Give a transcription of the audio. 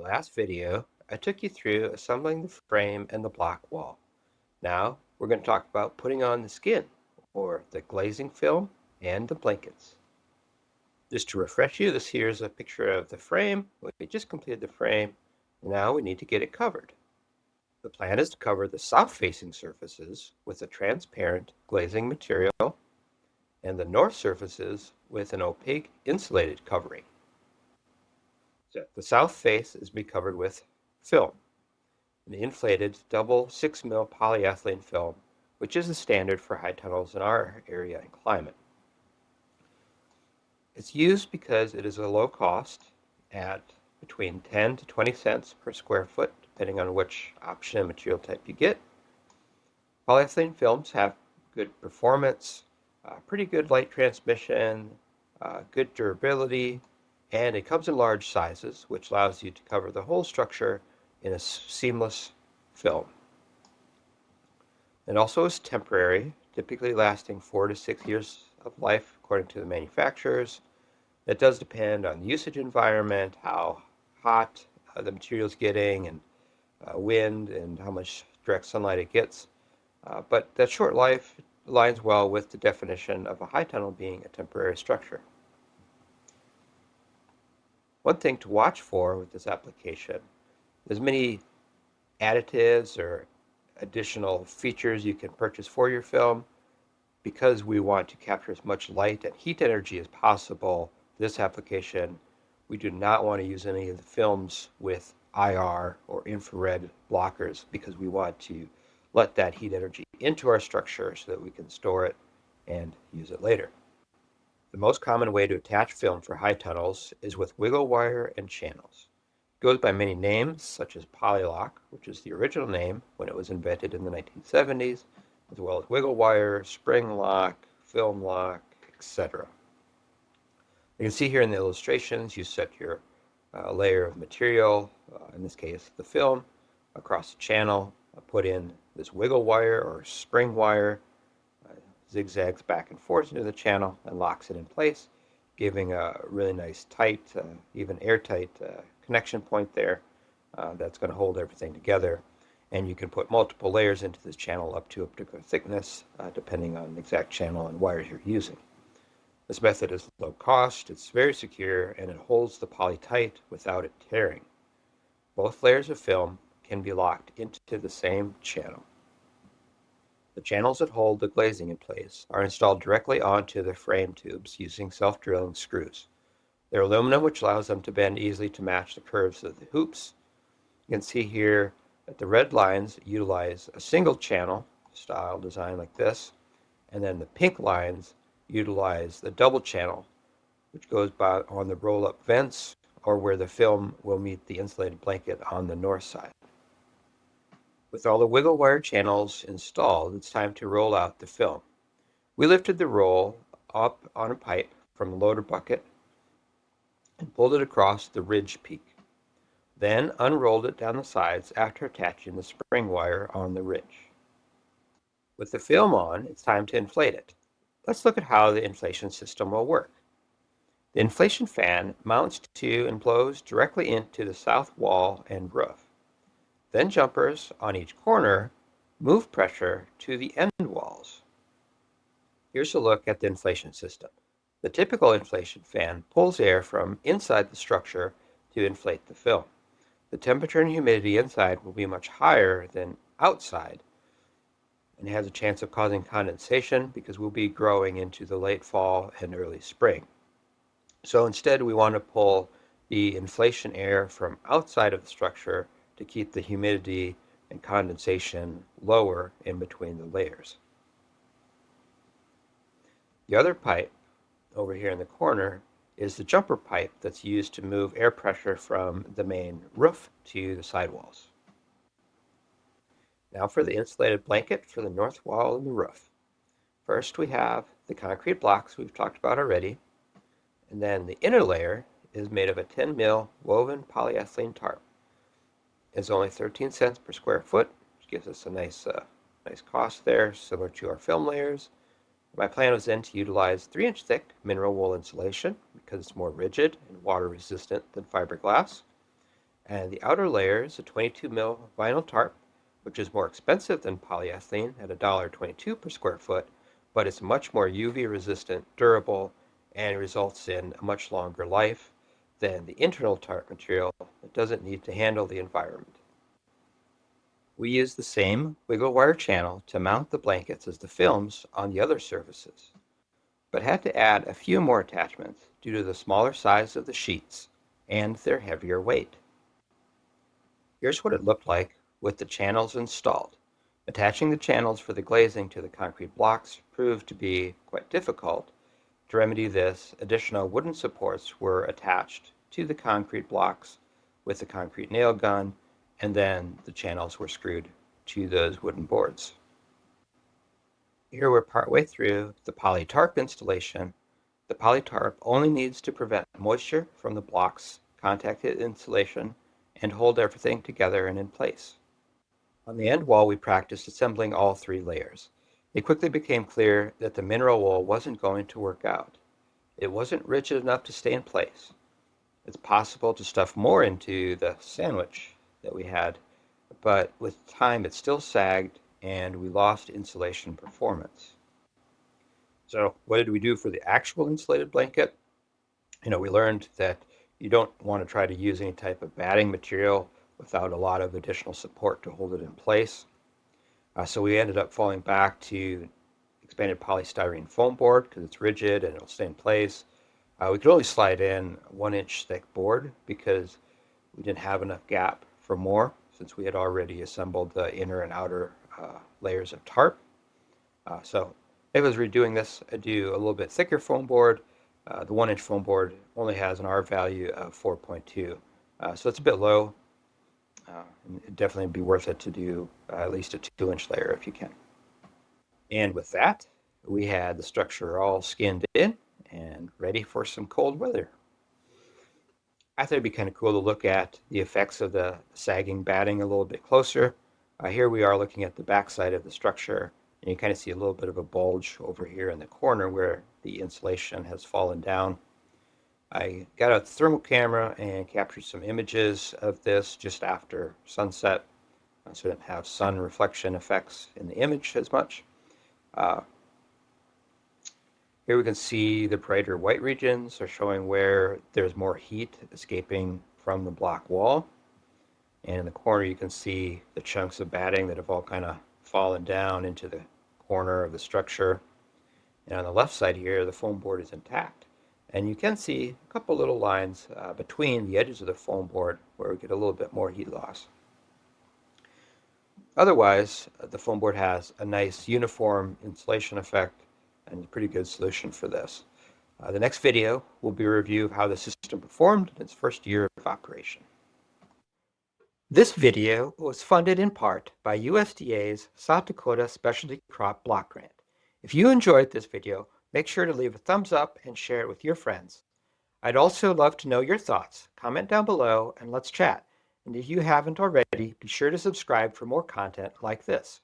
last video, I took you through assembling the frame and the block wall. Now, we're going to talk about putting on the skin, or the glazing film, and the blankets. Just to refresh you, this here is a picture of the frame. We just completed the frame. Now we need to get it covered. The plan is to cover the south-facing surfaces with a transparent glazing material and the north surfaces with an opaque insulated covering. So the south face is to be covered with film, an inflated double 6 mil polyethylene film, which is the standard for high tunnels in our area and climate. It's used because it is a low cost at between 10 to 20 cents per square foot, depending on which option and material type you get. Polyethylene films have good performance, pretty good light transmission, good durability, and it comes in large sizes, which allows you to cover the whole structure in a seamless film. It also is temporary, typically lasting 4 to 6 years of life according to the manufacturers. It does depend on the usage environment, how hot the material is getting, and wind, and how much direct sunlight it gets. But that short life aligns well with the definition of a high tunnel being a temporary structure. One thing to watch for with this application, there's many additives or additional features you can purchase for your film. Because we want to capture as much light and heat energy as possible, this application, we do not want to use any of the films with IR or infrared blockers because we want to let that heat energy into our structure so that we can store it and use it later. The most common way to attach film for high tunnels is with wiggle wire and channels. It goes by many names, such as polylock, which is the original name when it was invented in the 1970s, as well as wiggle wire, spring lock, film lock, etc. You can see here in the illustrations, you set your layer of material, in this case the film, across the channel, put in this wiggle wire or spring wire, zigzags back and forth into the channel and locks it in place, giving a really nice tight, even airtight connection point there that's going to hold everything together. And you can put multiple layers into this channel up to a particular thickness, depending on the exact channel and wires you're using. This method is low cost, it's very secure, and it holds the poly tight without it tearing. Both layers of film can be locked into the same channel. The channels that hold the glazing in place are installed directly onto the frame tubes using self-drilling screws. They're aluminum, which allows them to bend easily to match the curves of the hoops. You can see here that the red lines utilize a single channel style design like this, and then the pink lines utilize the double channel, which goes by on the roll-up vents or where the film will meet the insulated blanket on the north side. With all the wiggle wire channels installed, it's time to roll out the film. We lifted the roll up on a pipe from the loader bucket and pulled it across the ridge peak. Then unrolled it down the sides after attaching the spring wire on the ridge. With the film on, it's time to inflate it. Let's look at how the inflation system will work. The inflation fan mounts to and blows directly into the south wall and roof. Then jumpers on each corner move pressure to the end walls. Here's a look at the inflation system. The typical inflation fan pulls air from inside the structure to inflate the film. The temperature and humidity inside will be much higher than outside and has a chance of causing condensation because we'll be growing into the late fall and early spring. So instead we want to pull the inflation air from outside of the structure to keep the humidity and condensation lower in between the layers. The other pipe over here in the corner is the jumper pipe that's used to move air pressure from the main roof to the sidewalls. Now for the insulated blanket for the north wall and the roof. First we have the concrete blocks we've talked about already, and then the inner layer is made of a 10 mil woven polyethylene tarp. It's only 13 cents per square foot, which gives us a nice cost there, similar to our film layers. My plan was then to utilize 3-inch thick mineral wool insulation because it's more rigid and water resistant than fiberglass. And the outer layer is a 22 mil vinyl tarp, which is more expensive than polyethylene at $1.22 per square foot, but it's much more UV resistant, durable, and results in a much longer life than the internal tarp material that doesn't need to handle the environment. We use the same wiggle wire channel to mount the blankets as the films on the other surfaces, but had to add a few more attachments due to the smaller size of the sheets and their heavier weight. Here's what it looked like with the channels installed. Attaching the channels for the glazing to the concrete blocks proved to be quite difficult. To remedy this, additional wooden supports were attached to the concrete blocks with the concrete nail gun, and then the channels were screwed to those wooden boards. Here we're partway through the polytarp installation. The polytarp only needs to prevent moisture from the block's contact insulation and hold everything together and in place. On the end wall, we practiced assembling all three layers. It quickly became clear that the mineral wool wasn't going to work out. It wasn't rigid enough to stay in place. It's possible to stuff more into the sandwich that we had, but with time it still sagged and we lost insulation performance. So what did we do for the actual insulated blanket? We learned that you don't want to try to use any type of batting material without a lot of additional support to hold it in place. So we ended up falling back to expanded polystyrene foam board because it's rigid and it'll stay in place. We could only slide in a 1-inch thick board because we didn't have enough gap for more since we had already assembled the inner and outer layers of tarp. So if I was redoing this, I'd do a little bit thicker foam board. The 1-inch foam board only has an R value of 4.2, so it's a bit low. It'd definitely be worth it to do at least a 2-inch layer if you can. And with that, we had the structure all skinned in and ready for some cold weather. I thought it'd be kind of cool to look at the effects of the sagging batting a little bit closer. Here we are looking at the backside of the structure, and you kind of see a little bit of a bulge over here in the corner where the insulation has fallen down. I got a thermal camera and captured some images of this just after sunset, so I didn't have sun reflection effects in the image as much. Here we can see the brighter white regions are showing where there's more heat escaping from the block wall. And in the corner you can see the chunks of batting that have all kind of fallen down into the corner of the structure. And on the left side here, the foam board is intact. And you can see a couple little lines between the edges of the foam board where we get a little bit more heat loss. Otherwise, the foam board has a nice uniform insulation effect and a pretty good solution for this. The next video will be a review of how the system performed in its first year of operation. This video was funded in part by USDA's South Dakota Specialty Crop Block Grant. If you enjoyed this video, make sure to leave a thumbs up and share it with your friends. I'd also love to know your thoughts. Comment down below and let's chat. And if you haven't already, be sure to subscribe for more content like this.